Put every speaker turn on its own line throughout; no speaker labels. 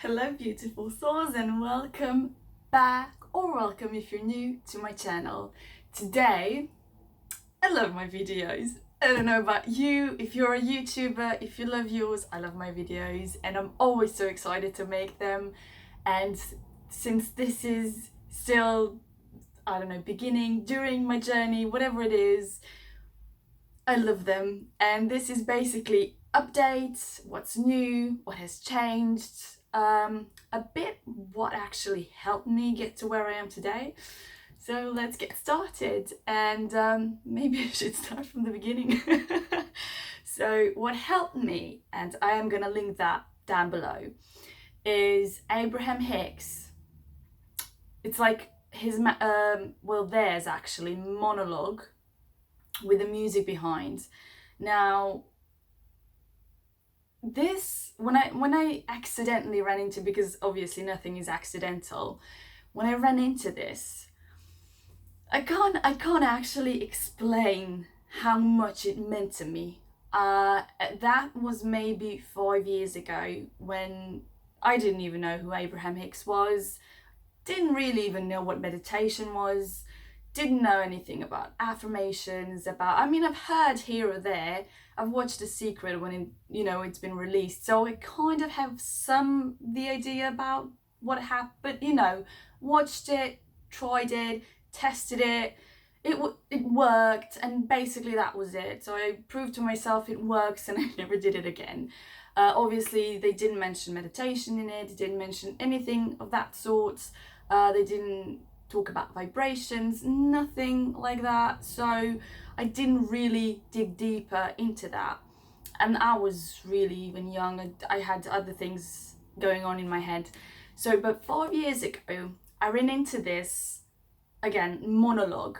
Hello beautiful souls and welcome back, or welcome if you're new to my channel. Today, I love my videos. I don't know about you, if you're a YouTuber, if you love yours, I love my videos and I'm always so excited to make them. And since this is still, I don't know, beginning, during my journey, whatever it is, I love them. And this is basically updates, what's new, what has changed, a bit what actually helped me get to where I am today. So let's get started, and maybe I should start from the beginning. So what helped me, and I am gonna link that down below, is Abraham Hicks. It's like his there's actually monologue with the music behind. Now this, when I accidentally ran into, because obviously nothing is accidental, when I ran into this, I can't actually explain how much it meant to me. That was maybe 5 years ago, when I didn't even know who Abraham Hicks was, didn't really even know what meditation was, didn't know anything about affirmations, I've heard here or there. I've watched The Secret when it's been released, so I kind of have the idea about what happened, watched it, tried it, tested it. It worked, and basically that was it. So I proved to myself it works, and I never did it again. Obviously they didn't mention meditation in it, they didn't mention anything of that sort. They didn't talk about vibrations, nothing like that. So I didn't really dig deeper into that. And I was really even young. I had other things going on in my head. So, but 5 years ago, I ran into this, again, monologue.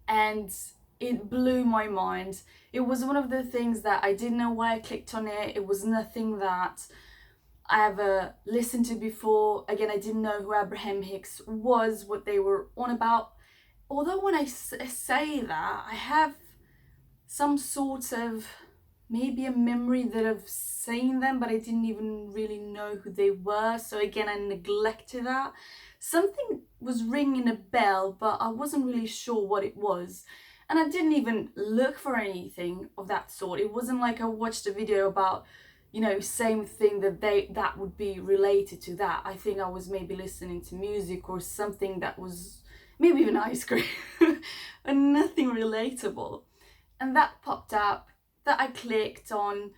And it blew my mind. It was one of the things that I didn't know why I clicked on it. It was nothing that I ever listened to before. Again, I didn't know who Abraham Hicks was, what they were on about. Although when I say that, I have some sort of, maybe a memory that I've seen them, but I didn't even really know who they were. So again, I neglected that. Something was ringing a bell, but I wasn't really sure what it was. And I didn't even look for anything of that sort. It wasn't like I watched a video about, same thing that would be related to that. I think I was maybe listening to music or something that was maybe even ice cream, but nothing relatable. And that popped up, that I clicked on,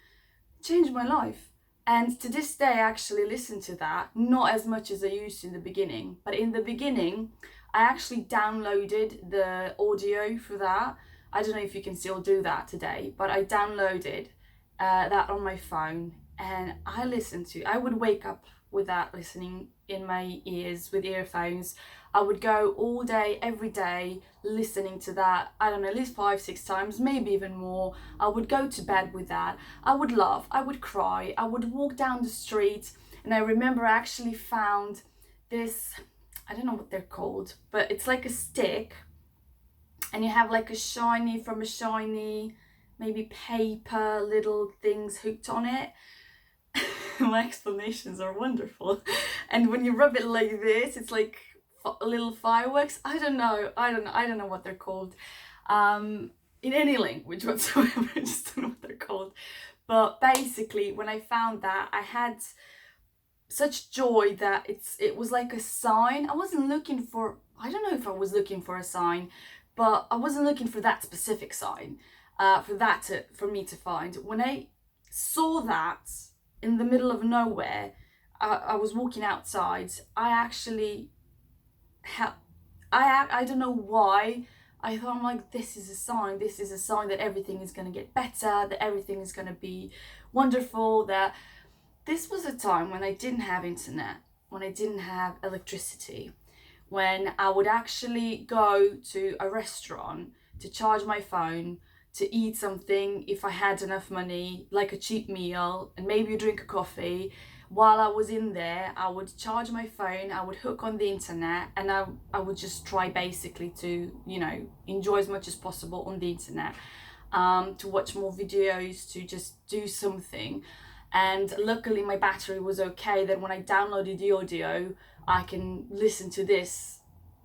changed my life. And to this day, I actually listen to that, not as much as I used to in the beginning. But in the beginning, I actually downloaded the audio for that. I don't know if you can still do that today, but I downloaded that on my phone, and I would wake up with that listening in my ears with earphones. I would go all day, every day, listening to that, I don't know, at least 5-6 times, maybe even more. I would go to bed with that. I would laugh, I would cry, I would walk down the street. And I remember I actually found this, I don't know what they're called, but it's like a stick, and you have like a shiny maybe paper little things hooked on it. My explanations are wonderful. And when you rub it like this, it's like little fireworks. I don't know what they're called in any language whatsoever. I just don't know what they're called. But basically, when I found that, I had such joy that it was like a sign. I wasn't looking for, I don't know if I was looking for a sign, but I wasn't looking for that specific sign for me to find. When I saw that in the middle of nowhere, I was walking outside. I don't know why. I thought, I'm like, this is a sign that everything is going to get better, that everything is going to be wonderful. That this was a time when I didn't have internet, when I didn't have electricity, when I would actually go to a restaurant to charge my phone, to eat something if I had enough money, like a cheap meal, and maybe a drink of coffee. While I was in there, I would charge my phone, I would hook on the internet, and I would just try basically to, enjoy as much as possible on the internet, to watch more videos, to just do something. And luckily my battery was okay, that when I downloaded the audio, I can listen to this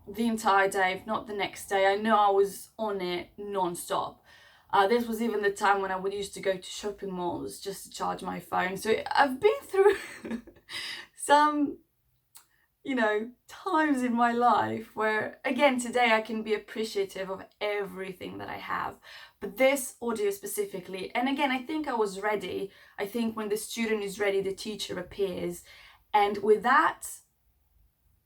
the entire day, if not the next day. I know I was on it non-stop. This was even the time when I would used to go to shopping malls just to charge my phone. So I've been through some, times in my life where, again, today I can be appreciative of everything that I have. But this audio specifically, and again, I think I was ready. I think when the student is ready, the teacher appears. And with that,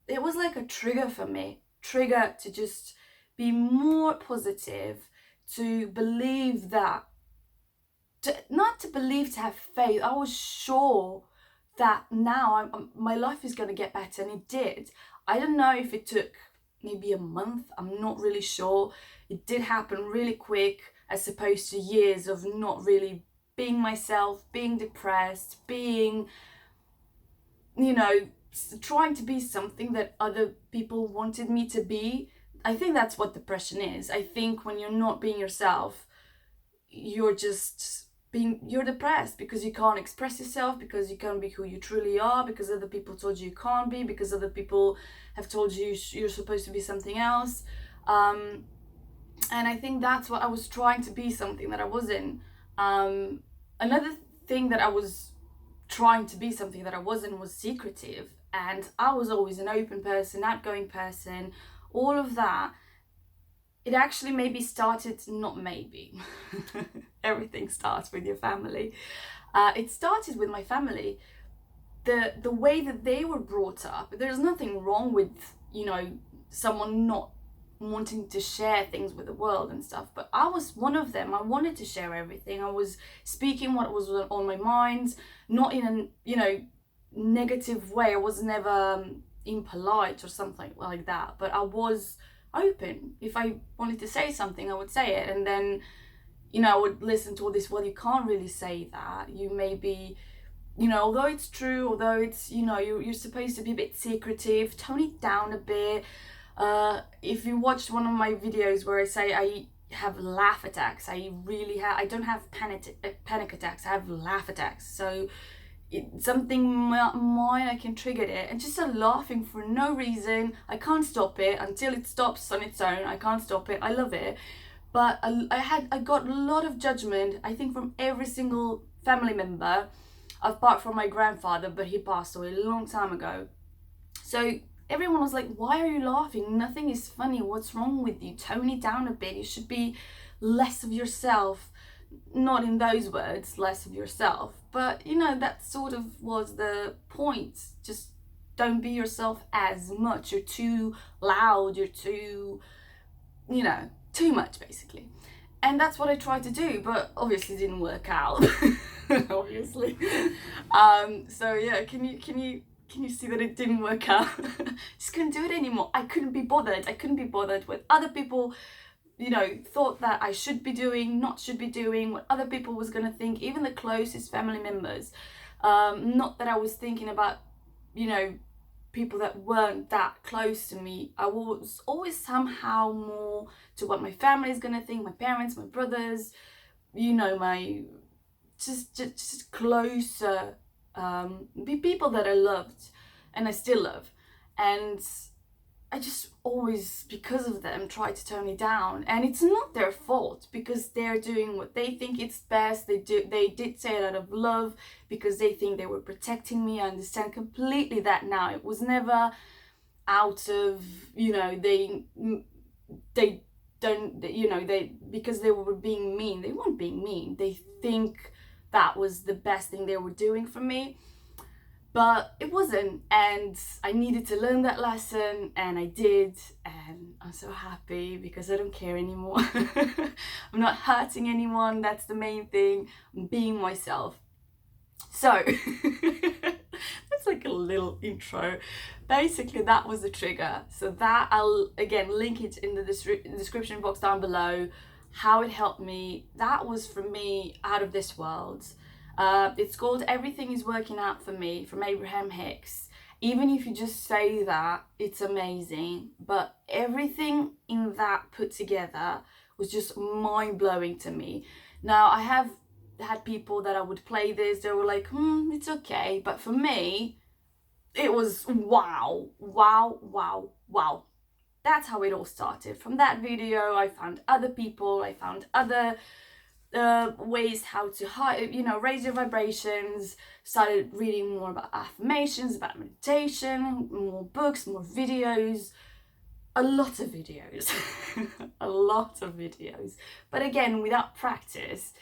it was like a trigger for me. Trigger to just be more positive, to believe that, not to believe, to have faith. I was sure that now my life is going to get better, and it did. I don't know if it took maybe a month, I'm not really sure. It did happen really quick, as opposed to years of not really being myself, being depressed, being, trying to be something that other people wanted me to be. I think that's what depression is. I think when you're not being yourself, you're depressed because you can't express yourself, because you can't be who you truly are, because other people told you can't be, because other people have told you you're supposed to be something else. And I think that's what I was trying to be, something that I wasn't. Another thing that I was trying to be, something that I wasn't, was secretive. And I was always an open person, outgoing person, all of that. It actually maybe started, not maybe, everything starts with your family. It started with my family. The way that they were brought up, there's nothing wrong with, someone not wanting to share things with the world and stuff, but I was one of them. I wanted to share everything. I was speaking what was on my mind, not in a negative way. I was never impolite or something like that, but I was open. If I wanted to say something, I would say it. And then I would listen to all this, well, you can't really say that, you maybe, although it's true, although it's, you're supposed to be a bit secretive, tone it down a bit. If you watched one of my videos where I say I have laugh attacks, I don't have panic attacks, I have laugh attacks. So something minor can trigger it, and just start laughing for no reason. I can't stop it until it stops on its own. I can't stop it. I love it. But I got a lot of judgment, I think, from every single family member, apart from my grandfather, but he passed away a long time ago. So everyone was like, why are you laughing? Nothing is funny. What's wrong with you? Tone it down a bit. You should be less of yourself. Not in those words, less of yourself. But, that sort of was the point. Just don't be yourself as much. You're too loud. You're too, too much, basically. And that's what I tried to do, but obviously it didn't work out. Obviously. So yeah, can you see that it didn't work out? Just couldn't do it anymore. I couldn't be bothered with other people, thought that I should be doing, what other people was gonna think, even the closest family members. Not that I was thinking about, people that weren't that close to me. I was always somehow more to what my family is gonna think, my parents, my brothers, my just closer people that I loved and I still love. And I just always, because of them, try to tone it down. And it's not their fault, because they're doing what they think it's best. They did say it out of love, because they think they were protecting me. I understand completely that now. It was never out of, they don't, because they were being mean. They weren't being mean. They think that was the best thing they were doing for me. But it wasn't, and I needed to learn that lesson, and I did, and I'm so happy because I don't care anymore. I'm not hurting anyone, that's the main thing. I'm being myself. So, that's like a little intro. Basically, that was the trigger. So that, I'll again link it in the description box down below, how it helped me. That was, for me, out of this world. It's called Everything is Working Out for Me, from Abraham Hicks. Even if you just say that, it's amazing. But everything in that put together was just mind-blowing to me. Now, I have had people that I would play this, they were like, it's okay. But for me, it was wow, wow, wow, wow. That's how it all started. From that video, I found other people, I found other ways how to raise your vibrations, started reading more about affirmations, about meditation, more books, more videos, a lot of videos. A lot of videos. But again, without practice,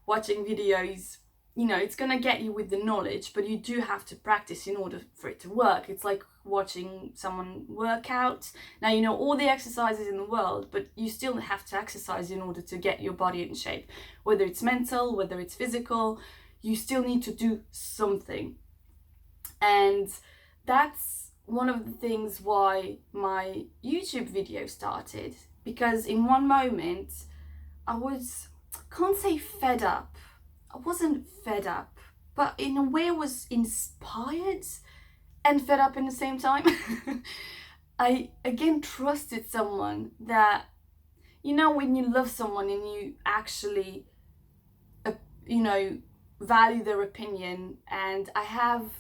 watching videos, it's gonna get you with the knowledge, but you do have to practice in order for it to work. It's like watching someone work out. Now you know all the exercises in the world, but you still have to exercise in order to get your body in shape. Whether it's mental, whether it's physical, you still need to do something. And that's one of the things why my YouTube video started, because in one moment I can't say fed up. I wasn't fed up, but in a way I was inspired and fed up in the same time. I again trusted someone that, when you love someone and you actually, value their opinion. And I've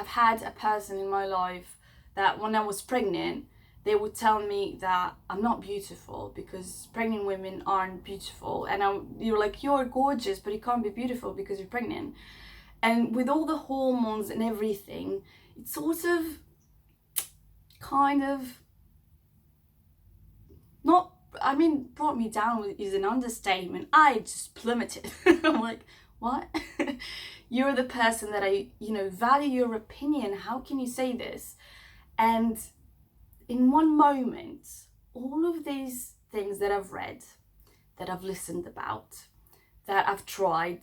had a person in my life that when I was pregnant, they would tell me that I'm not beautiful because pregnant women aren't beautiful. And you're like, you're gorgeous, but you can't be beautiful because you're pregnant. And with all the hormones and everything, it sort of, brought me down is an understatement. I just plummeted. I'm like, what? You're the person that I, value your opinion. How can you say this? And in one moment, all of these things that I've read, that I've listened about, that I've tried,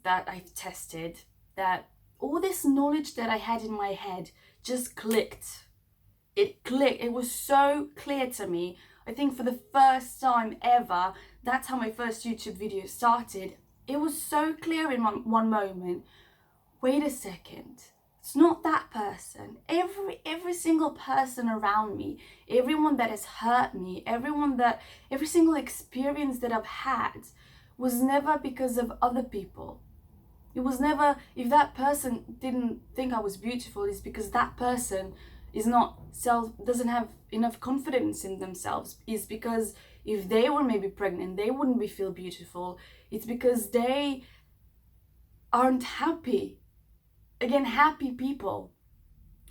that I've tested, that all this knowledge that I had in my head just clicked. It clicked. It was so clear to me. I think for the first time ever, that's how my first YouTube video started. It was so clear in one moment. Wait a second. It's not that person. Every single person around me, everyone that has hurt me, every single experience that I've had was never because of other people. It was never, if that person didn't think I was beautiful, it's because that person doesn't have enough confidence in themselves. It's because if they were maybe pregnant, they wouldn't feel beautiful. It's because they aren't happy. Again, happy people,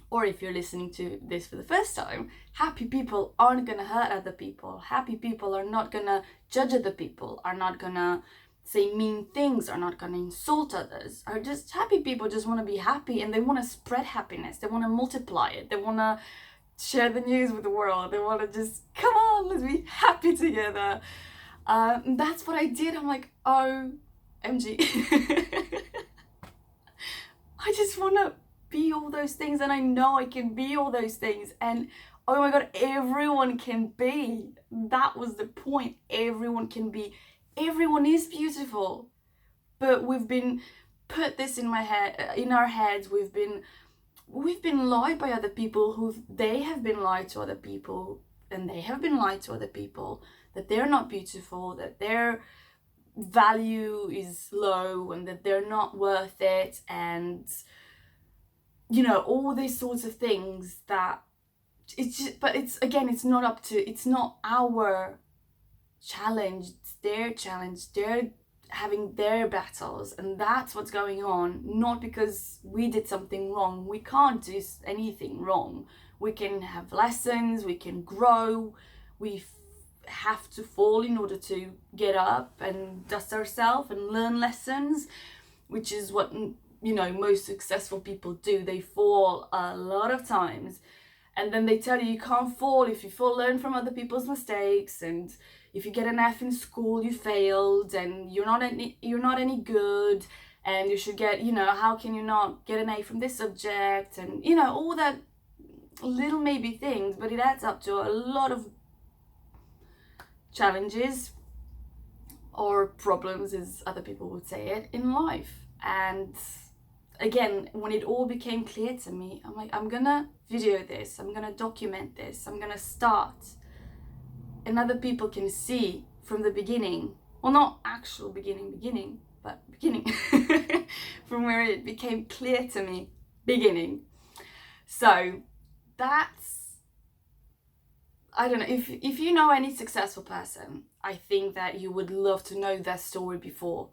or if you're listening to this for the first time, happy people aren't gonna hurt other people. Happy people are not gonna judge other people, are not gonna say mean things, are not gonna insult others. Are just happy people just want to be happy, and they want to spread happiness. They want to multiply it. They want to share the news with the world. They want to just, come on, let's be happy together. That's what I did. I'm like, OMG. I just want to be all those things, and I know I can be all those things. And oh my God, everyone can be. That was the point. Everyone can be. Everyone is beautiful. But we've been put this in our heads. We've been lied by other people they have been lied to other people, and they have been lied to other people that they're not beautiful, that their value is low, and that they're not worth it, and all these sorts of things that it's not our challenge, it's their challenge. They're having their battles, and that's what's going on. Not because we did something wrong. We can't do anything wrong. We can have lessons, we can grow, we have to fall in order to get up and dust ourselves and learn lessons, which is what most successful people do. They fall a lot of times, and then they tell you can't fall. If you fall, learn from other people's mistakes, and if you get an F in school, you failed, and you're not any good, and you should get, how can you not get an A from this subject, and all that little maybe things, but it adds up to a lot of challenges or problems, as other people would say it, in life. And again, when it all became clear to me, I'm like, I'm gonna video this, I'm gonna document this, I'm gonna start, and other people can see from the beginning, well, not actual beginning, but beginning, from where it became clear to me, beginning. So that's, I don't know, if you know any successful person, I think that you would love to know their story before.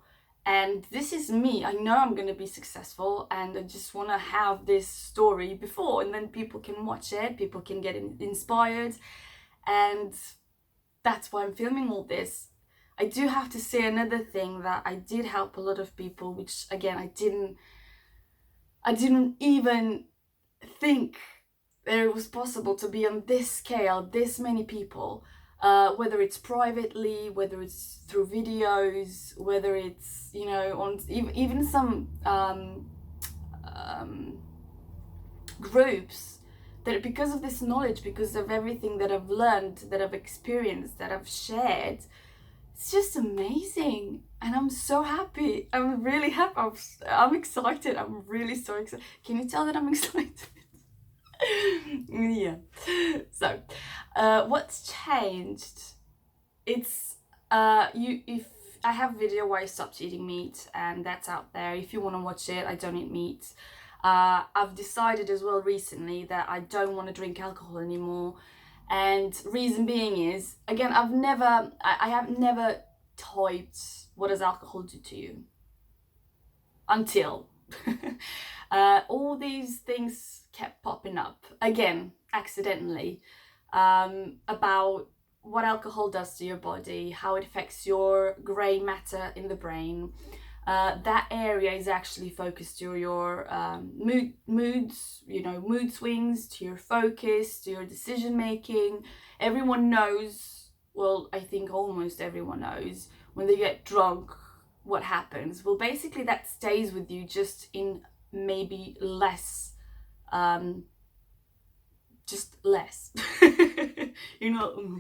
And this is me. I know I'm going to be successful, and I just want to have this story before, and then people can watch it, people can get inspired, and that's why I'm filming all this. I do have to say another thing, that I did help a lot of people, which again, I didn't even think that it was possible to be on this scale, this many people, whether it's privately, whether it's through videos, whether it's, you know, on even some groups, that because of this knowledge, because of everything that I've learned, that I've experienced, that I've shared, it's just amazing. And I'm so happy. I'm really happy. I'm excited. I'm really so excited. Can you tell that I'm excited? Yeah. So, what's changed? It's if I have a video where I stopped eating meat, and that's out there. If you want to watch it, I don't eat meat. I've decided as well recently that I don't want to drink alcohol anymore, and reason being is, again, I have never typed, what does alcohol do to you, until all these things kept popping up again accidentally, about what alcohol does to your body, how it affects your grey matter in the brain. That area is actually focused to your moods, you know, mood swings, to your focus, to your decision making. Everyone knows, well, I think almost everyone knows, when they get drunk, what happens. Well, basically that stays with you, just in maybe less, just less, you know.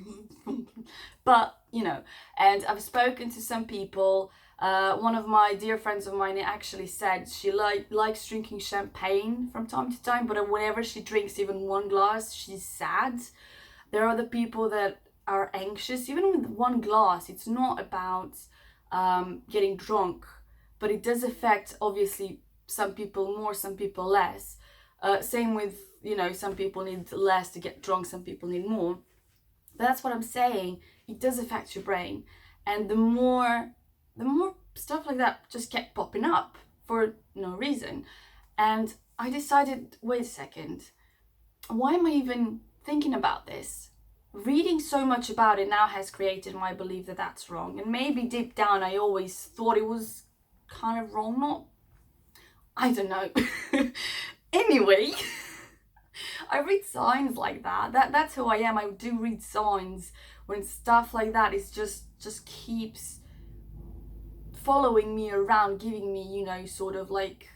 But, you know, and I've spoken to some people. One of my dear friends of mine actually said she likes drinking champagne from time to time, but whenever she drinks even one glass, she's sad. There are other people that are anxious, even with one glass. It's not about getting drunk, but it does affect, obviously, some people more, some people less. Same with, you know, some people need less to get drunk, some people need more. But that's what I'm saying. It does affect your brain, and the more stuff like that just kept popping up for no reason. And I decided, wait a second, why am I even thinking about this? Reading so much about it now has created my belief that that's wrong. And maybe deep down I always thought it was kind of wrong, not, I don't know. Anyway, I read signs like that. That's who I am. I do read signs when stuff like that is just keeps following me around, giving me, you know, sort of like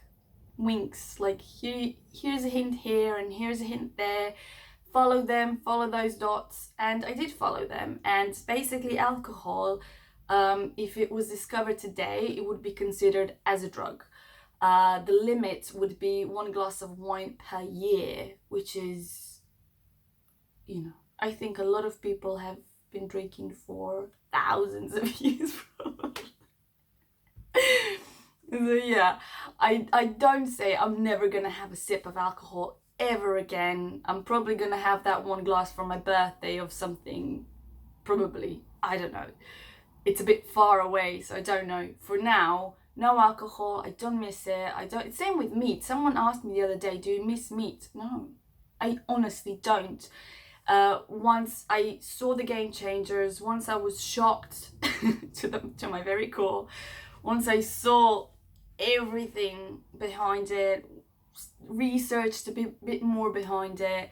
winks, like here's a hint here and here's a hint there. Follow them, follow those dots. And I did follow them. And basically alcohol, if it was discovered today, it would be considered as a drug. The limit would be 1 glass of wine per year, which is, you know, I think a lot of people have been drinking for thousands of years. So yeah, I don't say I'm never gonna have a sip of alcohol ever again. I'm probably gonna have that 1 glass for my birthday of something, probably, I don't know. It's a bit far away, so I don't know. For now, no alcohol. I don't miss it. It's same with meat. Someone asked me the other day, do you miss meat? No, I honestly don't. Once I saw the Game Changers, once I was shocked to my very core, once I saw everything behind it, researched a bit more behind it,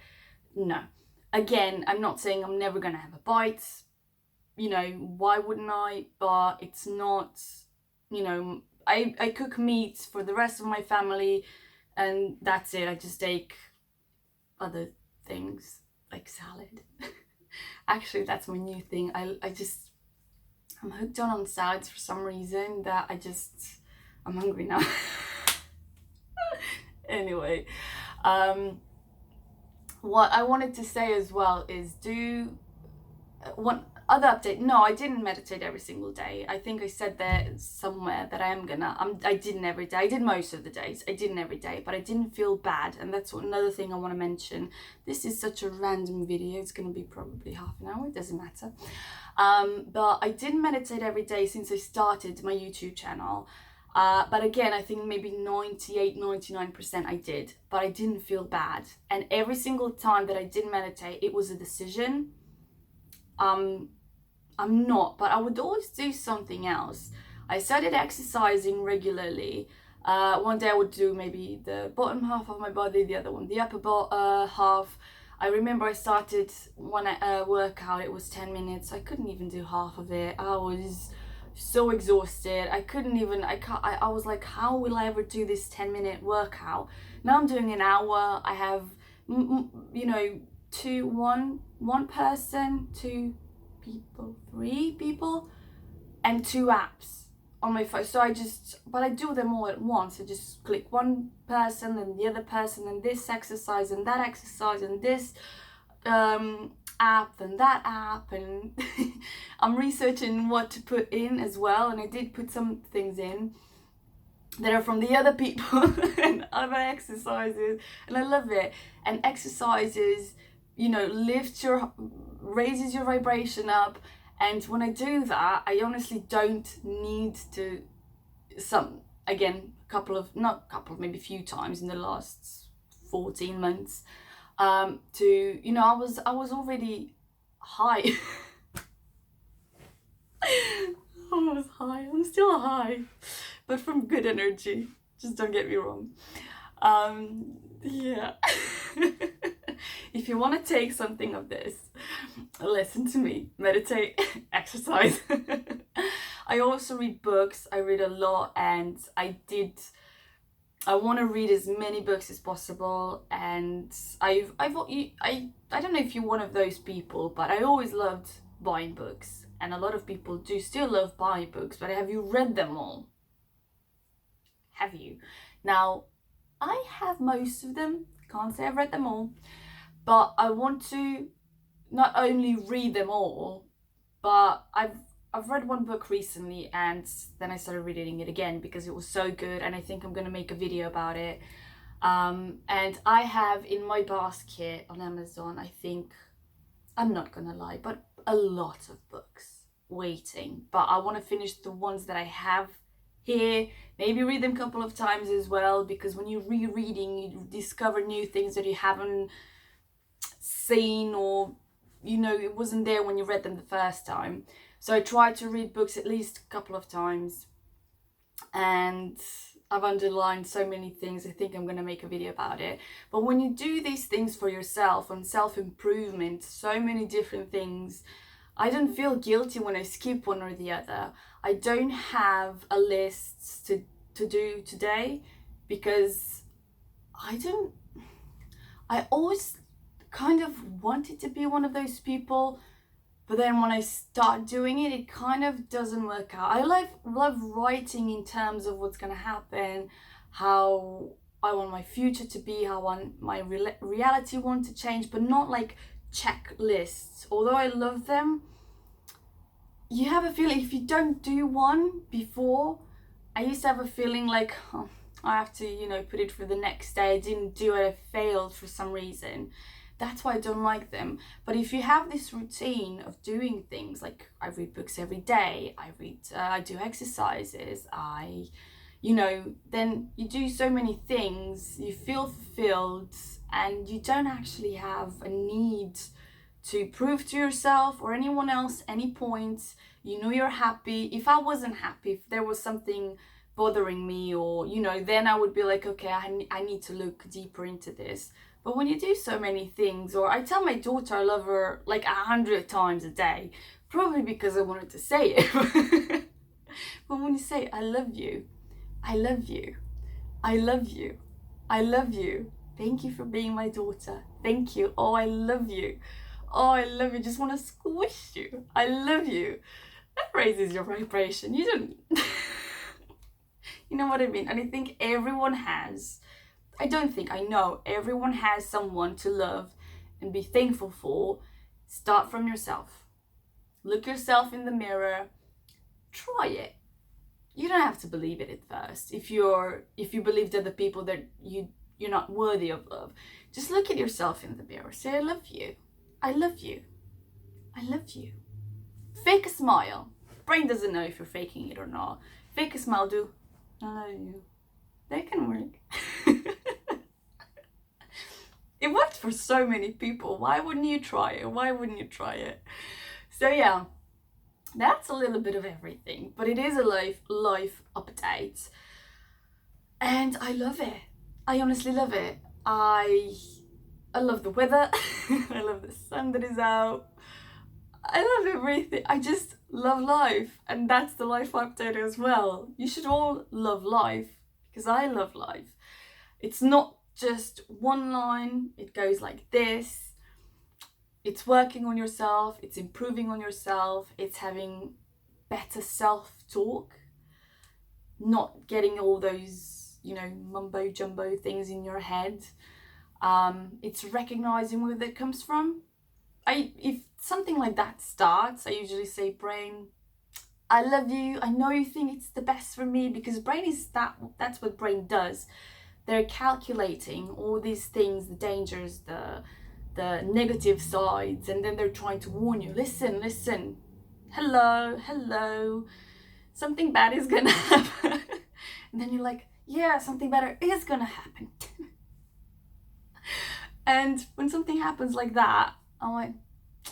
no. Again, I'm not saying I'm never gonna have a bite, you know, why wouldn't I? But it's not, you know, I cook meat for the rest of my family, and that's it. I just take other things like salad. Actually, that's my new thing. I'm hooked on salads for some reason, that I'm hungry now. Anyway, what I wanted to say as well is other update, no, I didn't meditate every single day. I think I said there somewhere that I didn't every day. I did most of the days. I didn't every day, but I didn't feel bad. And that's another thing I want to mention. This is such a random video. It's going to be probably half an hour. It doesn't matter. But I didn't meditate every day since I started my YouTube channel. But again, I think maybe 98-99% I did, but I didn't feel bad. And every single time that I didn't meditate, it was a decision. I'm not, but I would always do something else. I started exercising regularly. One day I would do maybe the bottom half of my body, the other one the upper half. I remember I started one workout, it was 10 minutes. I couldn't even do half of it. I was so exhausted. I was like, how will I ever do this 10-minute workout? Now I'm doing an hour. I have, you know, one person, 2 people, 3 people, and 2 apps on my phone. So but I do them all at once. I just click one person and the other person and this exercise and that exercise and this app and that app, and I'm researching what to put in as well. And I did put some things in that are from the other people and other exercises, and I love it. And exercises, you know, raises your vibration up. And when I do that, I honestly don't need to, maybe a few times in the last 14 months, you know, I was already high. I was high, I'm still high, but from good energy, just don't get me wrong. Yeah. If you want to take something of this, listen to me, meditate, exercise. I also read books. I read a lot, and I want to read as many books as possible. And I don't know if you're one of those people, but I always loved buying books, and a lot of people do still love buying books. But have you read them all? Have you? Now, I have most of them. Can't say I've read them all, but I want to not only read them all, but I've read one book recently, and then I started reading it again because it was so good, and I think I'm going to make a video about it. And I have in my basket on Amazon, I think, I'm not going to lie, but a lot of books waiting. But I want to finish the ones that I have here, maybe read them a couple of times as well, because when you're rereading, you discover new things that you haven't seen, or, you know, it wasn't there when you read them the first time. So I try to read books at least a couple of times, and I've underlined so many things. I think I'm going to make a video about it. But when you do these things for yourself on self-improvement, so many different things, I don't feel guilty when I skip one or the other. I don't have a list to do today, because I always kind of wanted to be one of those people, but then when I start doing it, it kind of doesn't work out. I love writing in terms of what's going to happen, how I want my future to be, how I want my reality want to change, but not like checklists. Although I love them, you have a feeling if you don't do one before, I used to have a feeling like, oh, I have to, you know, put it for the next day. I didn't do it, I failed for some reason. That's why I don't like them. But if you have this routine of doing things, like I read books every day, I do exercises, you know, then you do so many things, you feel fulfilled, and you don't actually have a need to prove to yourself or anyone else any points. You know you're happy. If I wasn't happy, if there was something bothering me, or, you know, then I would be like, okay, I need to look deeper into this. But when you do so many things, or I tell my daughter I love her like 100 times a day, probably because I wanted to say it. But when you say, I love you, I love you, I love you, I love you, thank you for being my daughter, thank you, oh, I love you, oh, I love you, just want to squish you, I love you, that raises your vibration. You don't, you know what I mean? And I think everyone has, I know everyone has someone to love and be thankful for. Start from yourself. Look yourself in the mirror. Try it. You don't have to believe it at first. If you believe to other people that you're not worthy of love, just look at yourself in the mirror. Say, I love you. I love you. I love you. Fake a smile. Brain doesn't know if you're faking it or not. Fake a smile. Do I love you. That can work. It worked for so many people. Why wouldn't you try it? Why wouldn't you try it? So yeah, that's a little bit of everything, but it is a life update, and I love it. I honestly love it. I love the weather. I love the sun that is out. I love everything. I just love life, and that's the life update as well. You should all love life, because I love life. It's not just one line. It goes like this. It's working on yourself. It's improving on yourself. It's having better self-talk. Not getting all those, mumbo jumbo things in your head. It's recognizing where that comes from. If something like that starts, I usually say, brain, I love you. I know you think it's the best for me, because brain is that's what brain does. They're calculating all these things, the dangers, the negative sides, and then they're trying to warn you. Listen. Hello. Something bad is gonna happen. And then you're like, yeah, something better is gonna happen. And when something happens like that, I'm like,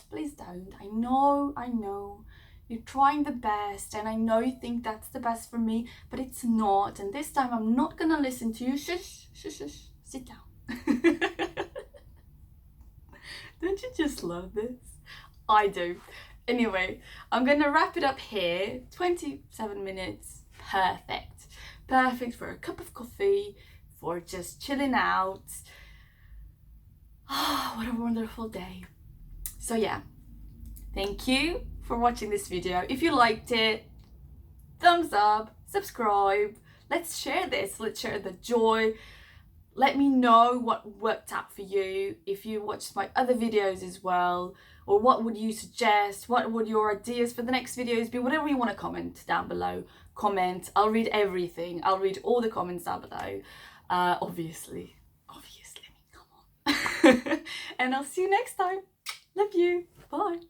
please don't. I know. You're trying the best, and I know you think that's the best for me, but it's not. And this time I'm not gonna listen to you. Shush. Sit down. Don't you just love this? I do. Anyway, I'm gonna wrap it up here. 27 minutes. Perfect for a cup of coffee, for just chilling out. Oh, what a wonderful day. So yeah, thank you for watching this video. If you liked it, thumbs up, subscribe. Let's share this. Let's share the joy. Let me know what worked out for you. If you watched my other videos as well, or what would you suggest? What would your ideas for the next videos be? Whatever you want to comment down below. Comment. I'll read everything. I'll read all the comments down below. Obviously. I mean, come on. And I'll see you next time. Love you. Bye.